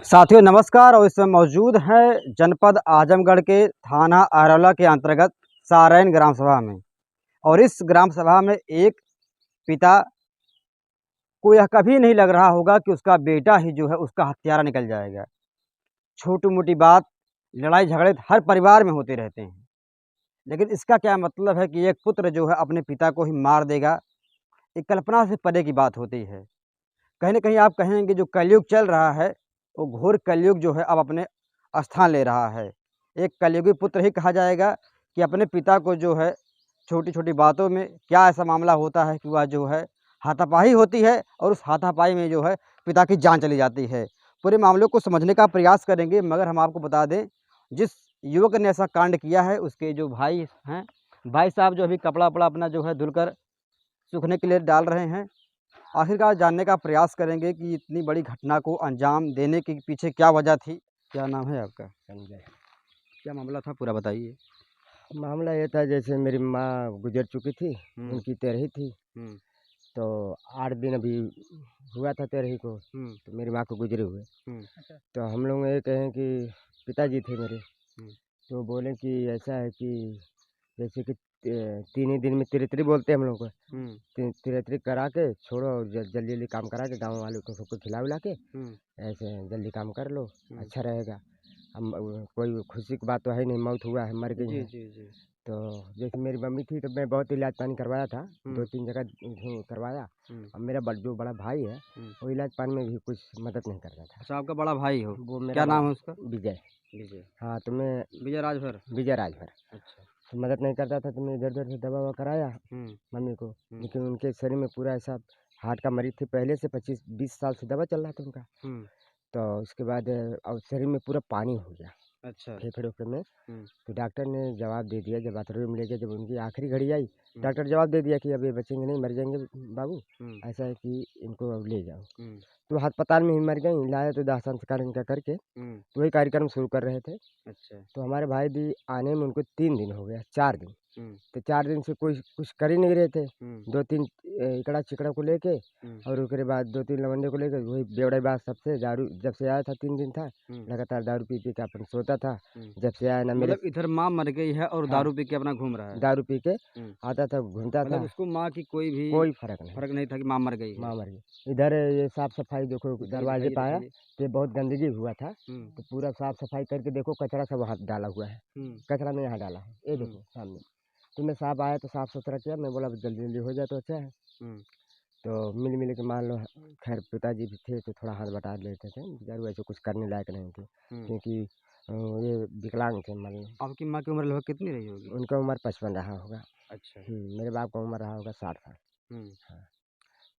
साथियों नमस्कार। और इस समय मौजूद हैं जनपद आजमगढ़ के थाना आरौला के अंतर्गत सारैन ग्राम सभा में। और इस ग्राम सभा में एक पिता को यह कभी नहीं लग रहा होगा कि उसका बेटा ही जो है उसका हत्यारा निकल जाएगा। छोटी मोटी बात, लड़ाई झगड़े हर परिवार में होते रहते हैं, लेकिन इसका क्या मतलब है कि एक पुत्र जो है अपने पिता को ही मार देगा। एक कल्पना से परे की बात होती है। कहीं ना कहीं आप कहेंगे जो कलयुग चल रहा है वो घोर कलयुग जो है अब अपने स्थान ले रहा है। एक कलयुगी पुत्र ही कहा जाएगा कि अपने पिता को जो है छोटी छोटी बातों में क्या ऐसा मामला होता है कि वह जो है हाथापाई होती है और उस हाथापाई में जो है पिता की जान चली जाती है। पूरे मामलों को समझने का प्रयास करेंगे, मगर हम आपको बता दें जिस युवक ने ऐसा कांड किया है उसके जो भाई हैं, भाई साहब जो अभी कपड़ा वपड़ा अपना जो है धुलकर सूखने के लिए डाल रहे हैं। आखिरकार जानने का प्रयास करेंगे कि इतनी बड़ी घटना को अंजाम देने के पीछे क्या वजह थी। क्या नाम है आपका? संजय। क्या मामला था, पूरा बताइए। मामला ये था, जैसे मेरी माँ गुजर चुकी थी, उनकी तेरही थी। हम्म तो 8 दिन अभी हुआ था तेरही को, हम्म तो मेरी माँ को गुजरे हुए। हम्म तो हम लोग ये कहें कि पिताजी थे मेरे, हम्म तो बोले कि ऐसा है कि जैसे कि 3 ही दिन में तिरतरी बोलते हैं हम लोग को। तिरतरी करा के छोड़ो और जल्दी जल्दी काम करा के गाँव वालों को सबको खिला उला के ऐसे जल्दी काम कर लो, अच्छा रहेगा। हम कोई खुशी की बात तो है नहीं, मौत हुआ है, मर गई जी है। जी जी। तो जैसे मेरी मम्मी थी तो मैं बहुत इलाज पानी करवाया था, 2-3 जगह करवाया। अब मेरा जो बड़ा भाई है वो इलाज पानी में भी कुछ मदद नहीं करता था। अच्छा, आपका बड़ा भाई हो? वो मेरा क्या बड़ा नाम है उसका? विजय। विजय। हाँ, तो मैं विजय राजभर। विजय राजभर। अच्छा। तो मदद नहीं करता था, तो मैं इधर उधर से दवा ववा कराया मम्मी को। लेकिन उनके शरीर में पूरा ऐसा, हार्ट का मरीज थे पहले से, 25-20 साल से दवा चल रहा था उनका। तो उसके बाद और शरीर में पूरा पानी हो गया, अच्छा। फेफड़े उफड़े में। तो डॉक्टर ने जवाब दे दिया, जब बाथरूम में ले गए, जब उनकी आखिरी घड़ी आई, डॉक्टर जवाब दे दिया कि अब ये बचेंगे नहीं, मर जाएंगे बाबू। ऐसा है कि इनको अब ले जाओ। तो अस्पताल में ही मर गई, लाया तो दाह संस्कार इनका करके तो वही कार्यक्रम शुरू कर रहे थे। अच्छा। तो हमारे भाई भी आने में उनको 3 दिन हो गया, 4 दिन। तो 4 दिन से कोई कुछ कर ही नहीं रहे थे। 2-3 इकड़ा चिकड़ा को लेके और उसके बाद 2-3 लवंडे को लेके वही बेवड़े बात सबसे दारू, जब से आया था 3 दिन था, लगातार दारू पी पी के अपन सोता था। जब से आया ना मेरे मतलब इधर माँ मर गई है और हाँ, दारू पी के अपना घूम रहा है। दारू पी के आता था, घूमता मतलब था, उसको माँ की कोई भी कोई फर्क नहीं। फर्क नहीं था कि माँ मर गई है। माँ मर गई। इधर ये साफ सफाई देखो, दिखाइए दरवाजे दिखाइए पे आया दिखाइए। तो बहुत गंदगी हुआ था। तो पूरा साफ सफाई करके देखो, कचरा सब वहाँ डाला हुआ है। कचरा मैं यहाँ डाला है, ये देखो सामने। तो मैं साफ आया तो साफ सुथरा किया, मैं बोला जल्दी जल्दी हो जाए तो अच्छा है। तो मिल मिल के मान लो, खैर पिताजी भी थे तो थोड़ा हाथ बटा लेते थे, बेचारे वैसे कुछ करने लायक नहीं थे, क्योंकि ये विकलांग थे मान लो। आपकी माँ की उम्र लगभग कितनी रही होगी? उनका उम्र 55 रहा होगा। अच्छा। मेरे बाप का उम्र रहा होगा 60 साल। हम्म हाँ।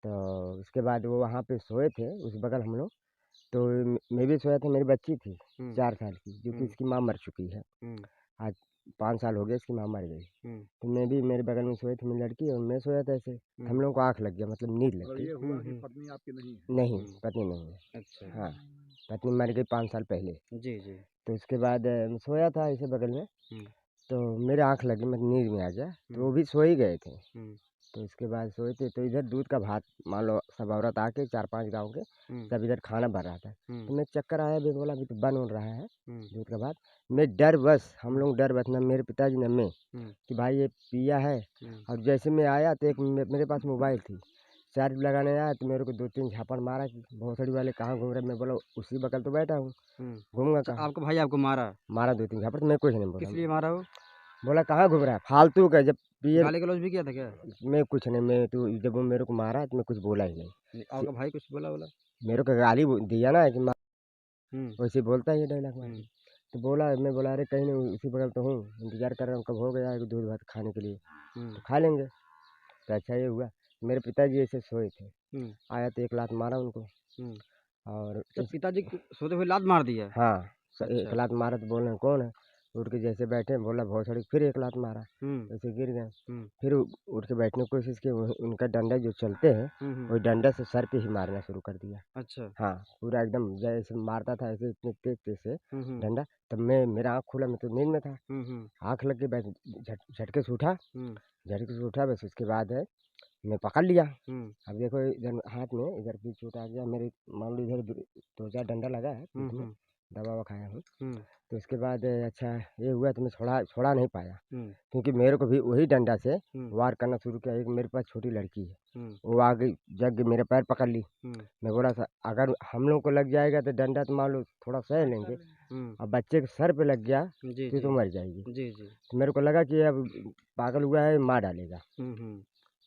तो उसके बाद वो वहाँ पे सोए थे उस बगल हम लोग। तो मैं भी सोया था, मेरी बच्ची थी 4 साल की, जो कि इसकी माँ मर चुकी है। आज 5 साल हो गए इसकी माँ मर गई। तो मैं भी मेरे बगल में सोई थी मेरी लड़की, और मैं सोया था ऐसे। हम लोग को आँख लग गया, मतलब नींद लग गई। पत्नी आपकी नहीं है? नहीं, पत्नी नहीं है। अच्छा। हाँ, पत्नी मर गई 5 साल पहले। जी जी। तो उसके बाद मैं सोया था ऐसे बगल में, तो मेरे आँख लगी, मैं नींद में आ गया। तो वो भी सो ही गए थे। तो उसके बाद सोए थे, तो इधर दूध का भात मान लो, सब औरत आके 4-5 गाँव के सब इधर खाना बन रहा था। तो मैं चक्कर आया, भी बोला अभी तो बन रहा है दूध का भात। मैं डर बस, हम लोग डर बस, ना मेरे पिताजी ना मैं, कि भाई ये पिया है। और जैसे मैं आया तो एक मेरे पास मोबाइल थी, चार्ज लगाने आया तो मेरे को 2-3 झापड़ मारा कि भोसड़ी वाले कहाँ घूम रहे। मैं बोला उसी बगल तो बैठा हूँ, घूमूंगा अच्छा, कहाँ। आपका भाई आपको मारा? मारा 2-3 झापड़, तो मैं कुछ नहीं बोला। किस लिए मारा वो? बोला कहाँ घूम रहा है फालतू का, जब पिए। गाली गलौज भी किया था क्या? मैं कुछ नहीं, मैं तो जब वो मेरे को मारा तो मैं कुछ बोला ही नहीं। आपका भाई कुछ बोला बोला? मेरे को गाली दिया ना कि हम्म वैसे बोलता है ये डायलॉग मार के। हम्म तो बोला, मैं बोला अरे कहीं नहीं, उसी बगल तो हूँ, इंतजार कर रहा हूँ कब हो गया है दूध भात खाने के लिए, तो खा लेंगे। तो अच्छा ये हुआ, मेरे पिताजी ऐसे सोए थे, आया तो एक लात मारा उनको। और अच्छा, पिताजी को सोते हुए लात मार दिया? हाँ, एक अच्छा। लात मारा तो बोल रहे कौन है। उठ के जैसे बैठे, बोला भौसड़ी, फिर एक लात मारा, ऐसे गिर गए। फिर उठ के बैठने की कोशिश की, उनका डंडा जो चलते हैं वही डंडा से सर पे ही मारना शुरू कर दिया। अच्छा। हाँ, पूरा एकदम जैसे मारता था ऐसे, इतने तेज तेज से डंडा। तब मेरा आँख खुला, मैं तो नींद में था, आँख लग के बैठ, झटके से उठा, झटके से उठा। बस उसके बाद है मैं पकड़ लिया। हम्म, अब देखो इधर हाथ में इधर भी चोट आ गया मेरे, मान लो इधर 2-4 डंडा लगा है पीठ में, हम्म, दवा ववा खाया हूँ। हम्म, तो उसके बाद अच्छा ये हुआ तो मैं छोड़ा नहीं पाया, हम्म, क्योंकि मेरे को भी वही डंडा से हम्म, वार करना शुरू किया। एक मेरे पास छोटी लड़की है, हम्म, वो आ गई जग गई, मेरा पैर पकड़ ली। हम्म, मैं बोला था अगर हम लोग को लग जाएगा तो डंडा तो मान लो थोड़ा सह लेंगे, हम्म, अब बच्चे के सर पे लग गया जी तो जी मर जाएगी। जी जी, तो मेरे को लगा कि अब पागल हुआ है, मार डालेगा। हम्म,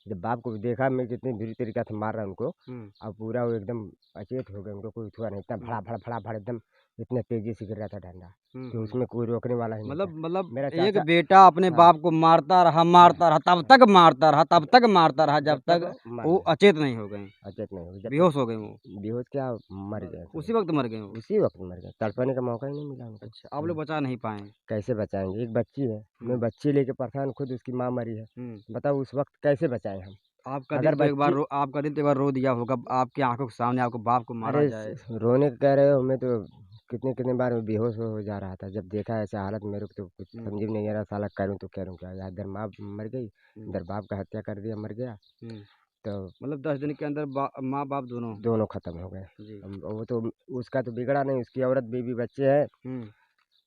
जब बाप को देखा मैं कितनी बुरी तरीका से मार रहा उनको, हम्म, अब पूरा वो एकदम अचेत हो गए, उनको कोई छुआ नहीं, इतना भड़ा भड़ा भड़ा भड़ एकदम इतने तेजी से गिर रहा था डंडा कि हम्म। उसमें कोई रोकने वाला ही नहीं था। मतलब मेरा एक चाचा, बेटा अपने हाँ बाप को मारता रहा तब तक मारता रहा, तब तक मारता रहा जब जब तक तक वो मर वो गए, अचेत नहीं हो गए, अचेत नहीं हुए, जब तक बेहोश हो गए वो, बेहोश क्या मर गए थे उसी वक्त मर गए वो। उसी वक्त मर गए, तड़पने का मौका ही नहीं मिला उनको। अच्छा, आप लोग बचा नहीं पाए। कैसे बचाएंगे, एक बच्ची है, मैं हम्म, बच्ची लेके परेशान, खुद उसकी माँ मरी है, हम्म। बताओ उस वक्त कैसे बचाएं हम। आपका अगर दिल तो एक बार बच्ची, आपका दिल तो एक बार रो दिया होगा, आपकी आंखों के सामने आपको बाप को मारा अरे जाए। रोने का कह रहे हो, मैं तो कितने कितने बार मैं बेहोश हो जा रहा था जब देखा ऐसा हालत, मेरे को तो कुछ हम्म, समझ में नहीं आ रहा, साला करूँ तो करूँ क्या, यार इधर माँ मर गई, हम्म, इधर बाप का हत्या कर दिया, मर गया। हम्म। तो मतलब 10 दिन के अंदर माँ बाप दोनों। दोनों खत्म हो गए। जी। वो तो उसका तो बिगड़ा नहीं, उसकी औरत बीवी बच्चे हैं, हम्म,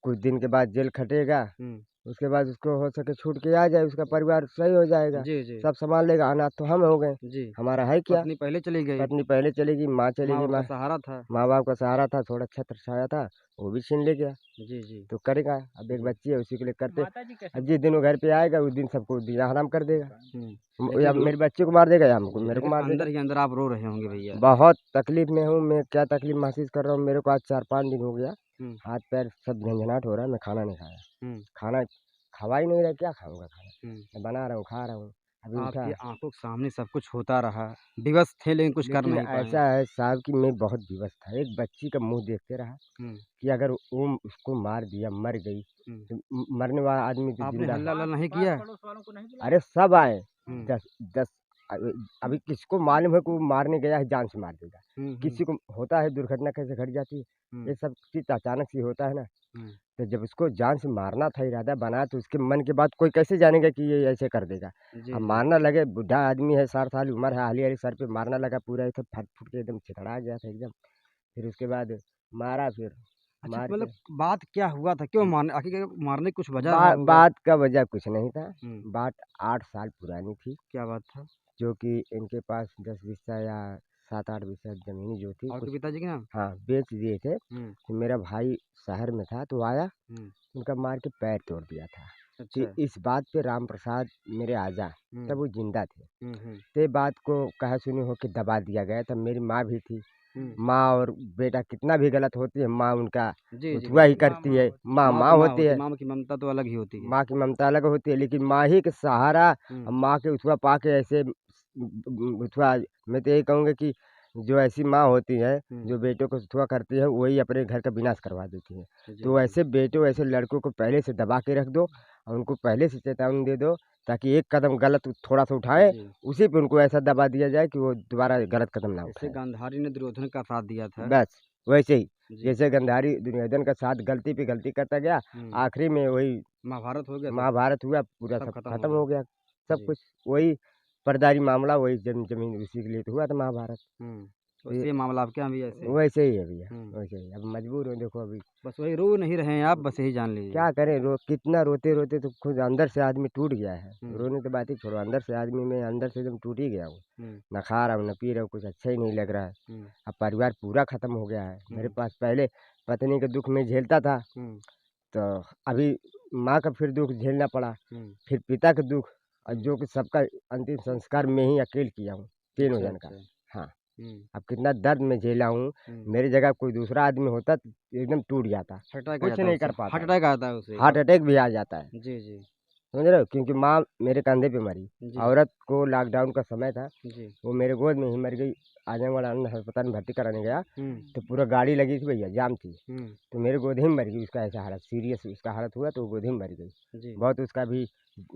कुछ दिन के बाद जेल खटेगा, हम्म, उसके बाद उसको हो सके छूट के आ जाए, उसका परिवार सही हो जाएगा, जी जी सब संभाल लेगा। अनाथ तो हम हो गए, जी। हमारा है क्या। पत्नी पहले चली गई, पत्नी पहले चलेगी, माँ माँ चलेगी, बाप का माँ सहारा था। माँ बाप का सहारा था, थोड़ा छत्र छाया था, वो भी छीन ले गया। जी जी तो करेगा, अब एक जी। बच्ची है उसी के लिए करते। अब जिस दिन वो घर पे आएगा उस दिन सबको दिया हराम कर देगा, या लेकिन मेरे बच्चे को मार देगा या हमको, जी, मेरे को लेकिन मार देगा। अंदर ही अंदर आप रो रहे होंगे भैया। बहुत तकलीफ में हूँ मैं, क्या तकलीफ महसूस कर रहा हूँ, मेरे को आज 4-5 दिन हो गया, हम्म, हाथ पैर सब झंझनाट हो रहा है, मैं खाना नहीं खाया, हम्म, खाना खवा ही नहीं रहा, क्या खाऊंगा खाना। हम्म। मैं बना रहा हूँ, खा रहा हूँ, अभी उठा। आपकी आंखों के सामने सब कुछ होता रहा, विवश थे लेकिन कुछ कर लेकिन नहीं पाए। ऐसा है साहब कि मैं बहुत विवश था, एक बच्ची का मुंह देखते रहा हम्म, कि अगर वो उसको मार दिया, मर गई, हम्म। तो मरने वाला आदमी तो आपने जिंदा हल्ला है। अल्ला नहीं किया? अरे सब आए, हम्म, 10 अभी किसको मालूम है कि वो मारने गया है जान से मार देगा, हम्म, किसी को होता है दुर्घटना कैसे घट जाती है, हम्म, ये सब चीज अचानक से होता है ना। हम्म। तो जब उसको जान से मारना था, इरादा बनाया, तो उसके मन के बाद कोई कैसे जानेगा कि ये ऐसे कर देगा। जी अब जी मारना लगे, बुढ़ा आदमी है, 60 साल उम्र है, हाली हाली सर पे मारना लगा, पूरा एकदम फट फुट के एकदम छितड़ा गया था एकदम। फिर उसके बाद मारा, फिर अच्छा, मार के मतलब बात क्या हुआ था, क्यों मारने, आखिर मारने की कुछ वजह रहा होगा। बात का वजह कुछ नहीं था, हम्म। बात 8 साल पुरानी थी, क्या बात था? जो कि इनके पास 10 बिस्सा या 7-8 बिस्सा ज़मीन जो थी आपके कुछ, पिताजी के नाम? हाँ बेच दिए थे। हम्म, तो मेरा भाई शहर में था तो आया, हम्म। उनका मार के पैर तोड़ दिया था। तो अच्छा। इस बात पे राम प्रसाद मेरे आजा, तब हम्म, वो जिंदा थे, हम्म, तो ये बात को कहा सुनी हो के दबा दिया गया। तब मेरी माँ भी थी, हम्म। माँ और बेटा कितना भी गलत होती है, माँ उनका जी जी हुआ ही बिल्कुल। करती है, माँ माँ माँ तो माँ होती होती है, है, माँ की ममता तो अलग ही होती है। माँ की ममता अलग होती है, लेकिन माँ ही के सहारा, हम्म, माँ के उछवा पा के ऐसे उछवा, मैं तो यही कहूँगा कि जो ऐसी माँ होती है हम्म। जो बेटों को उछवा करती है, वही अपने घर का विनाश करवा देती है। जी तो जी ऐसे बेटों, ऐसे लड़कों को पहले से दबा के रख दो और उनको पहले से चेतावनी दे दो, ताकि एक कदम गलत थोड़ा सा उठाए, जी। उसी पे उनको ऐसा दबा दिया जाए कि वो दोबारा गलत कदम ना जैसे उठाए। गांधारी ने दुर्योधन का साथ दिया था। बस वैसे ही, जी। जैसे गंधारी दुर्योधन का साथ गलती पे गलती करता गया, हम्म। आखिरी में वही महाभारत हो गया तो महाभारत हुआ, पूरा सब सब खत्म हो खत्म गया। हो गया। सब जी। कुछ वही परदारी मामला, वही जमीन उसी के लिए तो हुआ था महाभारत। हम्म। तो ये सेम मामला आपके यहाँ भी ऐसे? वैसे ही है भैया, हम्म। वैसे ही। अब मजबूर हो, देखो अभी बस वही रो नहीं रहे हैं आप, बस यही जान लीजिए। क्या करें, कितना रोते रोते तो खुद अंदर से आदमी टूट गया है। हम्म, रोने की बात ही छोड़ो, अंदर से आदमी में अंदर से एकदम टूट ही गया हूँ। हम्म, ना खा रहा हूँ, ना पी रहा हूँ, कुछ अच्छा ही नहीं लग रहा है। हम्म, अब परिवार पूरा खत्म हो गया है मेरे हम्म, पास। पहले पत्नी का दुख में झेलता था, हम्म, तो अभी माँ का फिर दुख झेलना पड़ा, हम्म। फिर पिता का दुख, और हम्म। जो कि सबका अंतिम संस्कार में ही अकेले किया हूँ, तीनों अच्छा जन का। अच्छा। हाँ, हम्म, अब कितना दर्द में झेला हूँ। हम्म। मेरी जगह कोई दूसरा आदमी होता तो एकदम टूट जाता, हार्ट अटैक आ कुछ जाता है नहीं उसे, कर पाता हार्ट है, अटैक आता है उसे। हार्ट अटैक भी आ जाता है। जी जी समझ रहे हो, क्योंकि माँ मेरे कंधे पे मरी, जी औरत को लॉकडाउन का समय था, जी। वो मेरे गोद में ही मर गई। आजमगढ़ आनंद अस्पताल में भर्ती कराने गया, हम्म, तो पूरा गाड़ी लगी थी भैया, जाम थी, हम्म। तो मेरे गोद ही में मर गई। उसका ऐसा हालत सीरियस उसका हालत हुआ, तो वो गोद ही में मर गई। जी। बहुत उसका भी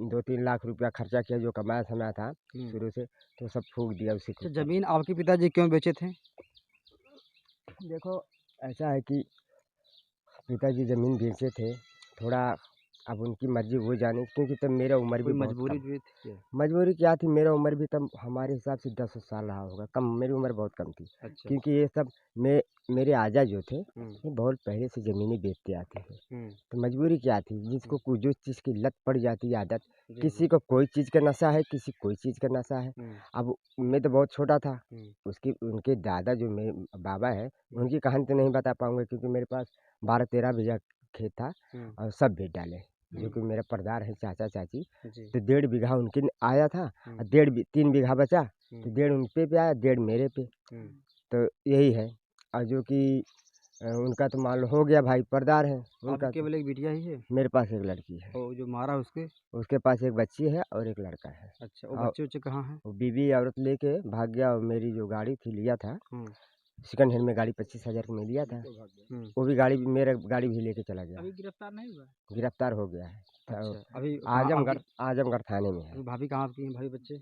2-3 लाख रुपया खर्चा किया, जो कमाया समय था हम्म। शुरू से, तो सब फूक दिया उसी अच्छा, के ऊपर। जमीन आपके पिताजी क्यों बेचे थे? देखो ऐसा है कि पिताजी ज़मीन बेचे थे, थोड़ा अब उनकी मर्जी वो जाने, क्योंकि तब मेरा उम्र भी कोई बहुत मजबूरी कम। भी थी क्या? मजबूरी क्या थी, मेरा उम्र भी तब हमारे हिसाब से 10 साल रहा होगा, कम, मेरी उम्र बहुत कम थी। अच्छा। क्योंकि ये सब मे मेरे आजा जो थे, हम्म, ये बहुत पहले से ज़मीनें बेचते आते थे। हम्म, तो मजबूरी क्या थी, जिसको जो चीज़ की लत पड़ जाती है, आदत, जी किसी जी। को कोई चीज़ का नशा है, किसी कोई चीज़ का नशा है। हम्म, अब मैं तो बहुत छोटा था, हम्म, उसकी उनके दादा जो मेरे बाबा हैं, हम्म, उनकी कहानी तो नहीं बता पाऊँगा, क्योंकि मेरे पास 12-13 बीघा खेत था हम्म, और सब बेच डाले। जो हम्म, कि मेरा परदार है, चाचा चाची, जी। तो 1.5 बीघा उनके आया था हम्म, और 3 बीघा बचा, तो हम्म, 1.5 उन पे आया, 1.5 मेरे पे। हम्म। तो यही है। और जो कि उनका तो मान लो हो गया, भाई परदार है आपकी उनका तो। केवल एक बिटिया ही है? मेरे पास एक लड़की है, और जो मारा उसके? उसके पास एक बच्ची है और एक लड़का है। अच्छा, वो और बच्चे उच्चे कहाँ हैं? वो बीवी औरत लेके भाग गया, और मेरी जो गाड़ी थी लिया था, हम्म, सेकंड हैंड में गाड़ी 25,000 की में लिया था, हम्म। वो भी गाड़ी मेरा गाड़ी भी लेके चला गया। अभी गिरफ्तार नहीं हुआ? गिरफ्तार हो गया है। तो अच्छा, अभी कहाँ आजमगढ़ आपकी? आजमगढ़ थाने में है। अभी भाभी कहाँ आपकी हैं, भाभी बच्चे?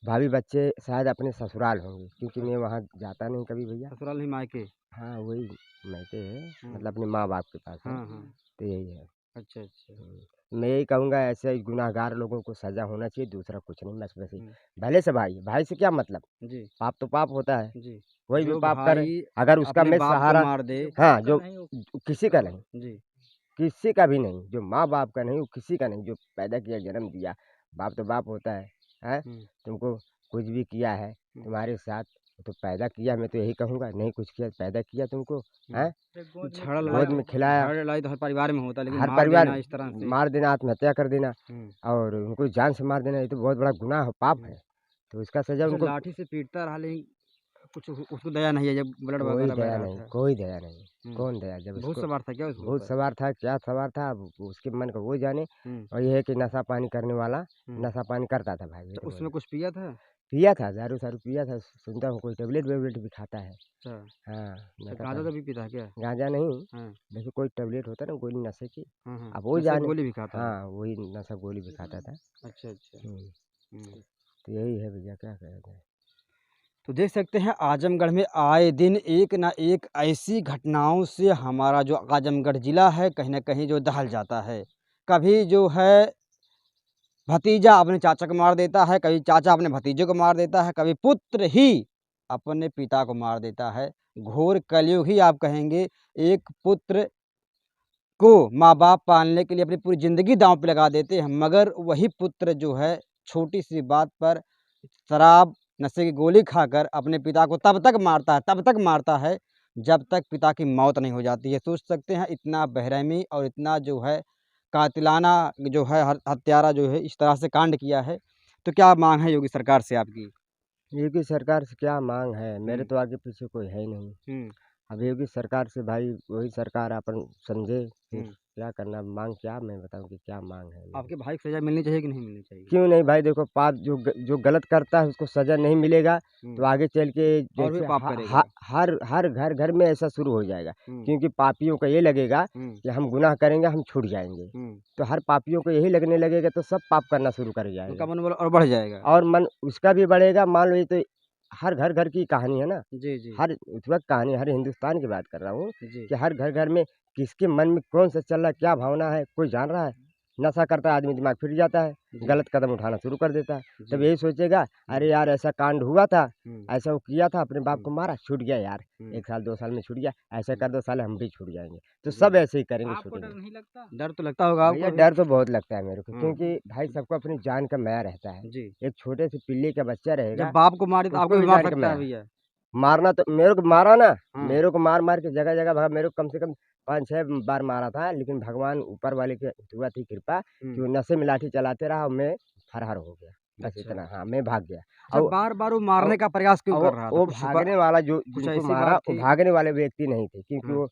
भाभी बच्चे शायद अपने ससुराल होंगे, क्योंकि मैं वहाँ जाता नहीं कभी भैया। ससुराल नहीं, मायके? हाँ वही मैके है, हम्म, मतलब अपने माँ बाप के पास है। हाँ हाँ। तो यही है। अच्छा अच्छा। मैं यही कहूँगा, ऐसे गुनाहगार लोगों को सज़ा होना चाहिए, दूसरा कुछ नहीं, बस वैसे ही। हम्म, भले से भाई, भाई से क्या मतलब, जी पाप तो पाप होता है, जी। कोई भी जो पाप करे, भाई अगर उसका अपने मैं बाप को सहारा, मार दे। हाँ, जो किसी का नहीं, जी। किसी का भी नहीं, जो माँ बाप का नहीं, वो किसी का नहीं, जो पैदा किया, जन्म दिया, बाप तो बाप होता है, हैं? हम्म, तुमको कुछ भी किया है हम्म, तुम्हारे साथ, तो पैदा किया, मैं तो यही कहूँगा, नहीं कुछ किया, पैदा किया तुमको, हैं? झगड़ा लड़ाई गोद में खिलाया, झगड़ा लड़ाई तो हर परिवार में होता है, लेकिन हर मार परिवार, देना इस तरह से। मार देना, आत्महत्या कर देना, हम्म, और उनको जान से मार देना, ये तो बहुत बड़ा गुनाह है, पाप हम्म। है। तो इसका सज़ा अच्छा, उनको, लाठी से पीटता रहा, लेकिन कुछ उसको दया नहीं है जब ब्लड कोई वगैरह बह दया रहा नहीं, था? कोई दया नहीं। हम्म। कौन दया, जब बहुत उसको सवार था क्या उसके भूत ऊपर? सवार था, क्या सवार था, अब उसके मन का वो जाने। हम्म, और ये है कि नशा पानी करने वाला, हम्म। नशा पानी करता था भाई, ये तो तो उसमें बोला। कुछ पिया था? पिया था, दारू सारू पिया था, सुनता हूँ कोई टेबलेट वेबलेट भी खाता है। अच्छा। हाँ, अच्छा, नशा गांजा पानी, तो भी पीता है क्या? गांजा नहीं, हाँ देखो कोई टेबलेट होता है ना, गोली नशे की, हाँ हाँ। अब वो नशे की जाने। गोली भी खाता है? हाँ, वही नशा गोली भी खाता था। अच्छा अच्छा। हम्म, हम्म। तो यही है भैया, क्या कहते हैं। तो देख सकते हैं आजमगढ़ में आए दिन एक ना एक ऐसी घटनाओं से हमारा जो आजमगढ़ ज़िला है कहीं ना कहीं जो दहल जाता है। कभी जो है भतीजा अपने चाचा को मार देता है, कभी चाचा अपने भतीजे को मार देता है, कभी पुत्र ही अपने पिता को मार देता है। घोर कलयुग ही आप कहेंगे। एक पुत्र को माँ बाप पालने के लिए अपनी पूरी ज़िंदगी दांव पे लगा देते हैं, मगर वही पुत्र जो है छोटी सी बात पर शराब, नशे की गोली खाकर अपने पिता को तब तक मारता है जब तक पिता की मौत नहीं हो जाती है। सोच सकते हैं इतना बेरहमी और इतना जो है कातिलाना जो है हत्यारा जो है इस तरह से कांड किया है। तो क्या मांग है योगी सरकार से आपकी? योगी सरकार से क्या मांग है, मेरे हुँ, तो आगे पीछे कोई है ही नहीं। हुँ, अब योगी सरकार से भाई, वही सरकार अपन समझे, फिर हुँ। क्या करना, मांग क्या मैं बताऊं कि क्या मांग है मेरी। आपके भाई को सज़ा मिलनी चाहिए कि नहीं मिलनी चाहिए? क्यों नहीं भाई, देखो पाप जो गलत करता है उसको सजा नहीं मिलेगा, तो हुँ, आगे चल के और भी जैसे पाप करेगा। हर हर घर घर में ऐसा शुरू हो जाएगा। हुँ, क्योंकि पापियों का ये लगेगा हुँ, कि हम गुनाह करेंगे, हम छूट जाएंगे, हुँ। तो हर पापियों को यही लगने लगेगा, तो सब पाप करना शुरू कर उनका जाएगा, मनोबल और बढ़ जाएगा। और मन उसका भी बढ़ेगा। मान लो ये तो हर घर घर की कहानी है ना, जी, जी, हर उस वक्त कहानी, हर हिंदुस्तान की बात कर रहा हूँ, जी, कि हर घर घर में किसके मन में कौन सा चल रहा है, क्या भावना है, कोई जान रहा है। नशा करता है आदमी, दिमाग फिर जाता है, जी, गलत कदम उठाना शुरू कर देता है। तब जी। यही सोचेगा, हुँ, अरे यार ऐसा कांड हुआ था, हुँ, ऐसा वो किया था, अपने बाप हुँ, को मारा, छूट गया यार, हुँ, 1 साल 2 साल में छूट गया, ऐसा हुँ। कर दो साले हम भी छूट जाएंगे, तो जी। सब ऐसे ही करेंगे, आपको डर छूटेंगे। नहीं लगता? डर तो लगता होगा आपको भैया अभी? डर तो बहुत लगता है मेरे को, हाँ, क्योंकि भाई सबको अपनी जान का माया रहता है। जी। एक छोटे से पिल्ले का बच्चा जब रहेगा, बाप को मारे तो आपको उसको भी भी मार जान का सकता है माया। भैया। मारना तो मेरे को मारा ना, हाँ, मेरे को मार-मार के जगह-जगह भगा, मेरे को कम से कम 5-6 बार मारा था, लेकिन भगवान ऊपर वाले की हुआ थी कृपा, कि हुँ, वो नशे में लाठी चलाते रहा और मैं फरार हो गया। बस अच्छा। इतना, हाँ, मैं भाग गया। अच्छा, और बार-बार वो औ मारने का प्रयास क्यों और कर रहा था? वो कुछ भागने वाला जो कुछ जिनको ऐसी मारा, बात वो थी? भागने वाले व्यक्ति नहीं थे, क्योंकि हाँ, वो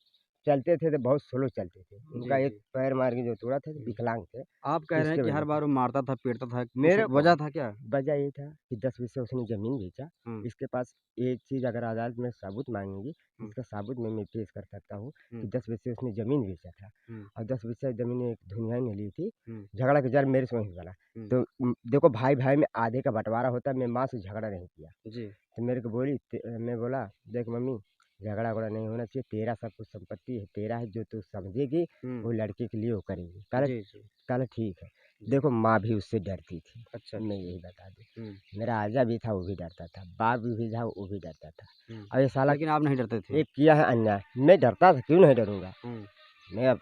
चलते थे तो बहुत स्लो चलते थे। उनका जी, एक जी। पैर मार के जो तोड़ा था, हुँ। विकलांग थे, आप कह रहे हैं इसके कि वजह हर से। बार वो मारता था, पीटता था, कुछ मेरे को वजह था क्या? वजह ये था कि 10 बीस से उसने ज़मीन बेचा। हुँ, इसके पास एक चीज़ अगर अदालत में सबूत माँगेंगी, हुँ, इसका सबूत मैं पेश कर सकता हूँ, हुँ, कि 10 बीस से उसने ज़मीन बेचा था, हुँ, और 10 बीस से ज़मीन एक धुनिया ने ली थी। हुँ, झगड़ा के जड़ मेरे से वहीं बना। हुँ, तो देखो भाई-भाई में आधे का बँटवारा होता है, मैं माँ से झगड़ा नहीं किया। जी, तो मेरे को बोली, मैं बोला, देख मम्मी, झगड़ा वगड़ा नहीं होना चाहिए, तेरा सब कुछ संपत्ति है, तेरा है, जो तू समझेगी वो लड़के के लिए वो करेगी। कल जी, जी। कल ठीक है। देखो माँ भी उससे डरती थी, अच्छा, मैं अच्छा। यही बता दूँ। हुँ, मेरा आजा भी था वो भी डरता था, बाप भी था वो भी डरता था। हुँ। और ये साला लेकिन आप नहीं डरते थे? एक किया है अन्याय, मैं डरता था, क्यों नहीं डरूँगा? हुँ, मैं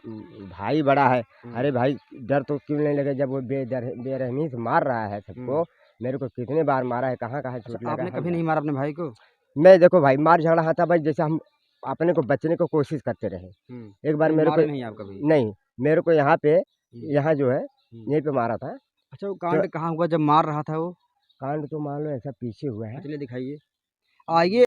भाई बड़ा है, हुँ, अरे भाई डर तो क्यों नहीं लगे जब वो बेरहमी से मार रहा है हुँ। सबको। मेरे को कितने बार मारा है, कहाँ-कहाँ अच्छा, चोट लगा आपने है हम कभी नहीं जानते मारा अपने भाई को? हैं। मैं देखो भाई मार झगड़ा हाँ था भाई, जैसे हम अपने को बचने को कोशिश करते रहे। हुँ। एक बार लेकिन मेरे को मारे नहीं आप कभी? नहीं, मेरे को यहाँ पे हुँ, यहाँ जो है हुँ। यहीं पे मारा था। अच्छा, वो तो कांड कहाँ हुआ जब मार रहा था वो? कांड तो मान लो ऐसा पीछे हुआ है। चलिए दिखाइए। आइए